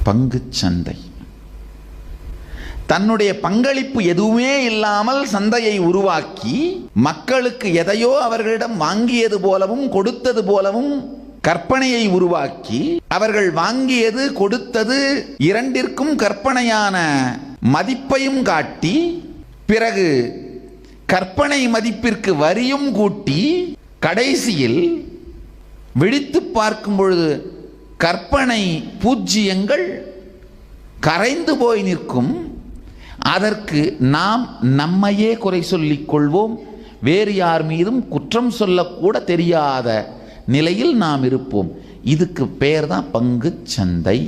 பங்குச் சந்தை. தன்னுடைய பங்களிப்பு எதுவுமே இல்லாமல் சந்தையை உருவாக்கி மக்களுக்கு எதையோ அவர்களிடம் வாங்கியது போலவும் கொடுத்தது போலவும் கற்பனையை உருவாக்கி, அவர்கள் வாங்கியது கொடுத்தது இரண்டிற்கும் கற்பனையான மதிப்பையும் காட்டி, பிறகு கற்பனை மதிப்பிற்கு வரியும் கூட்டி, கடைசியில் விழித்து பார்க்கும் பொழுது கற்பனை பூஜ்ஜியங்கள் கரைந்து போய் நிற்கும். அதற்கு நாம் நம்மையே குறை சொல்லிக் கொள்வோம். வேறு யார் மீதும் குற்றம் சொல்லக்கூட தெரியாத நிலையில் நாம் இருப்போம். இதுக்கு பேர் தான் பங்குச் சந்தை.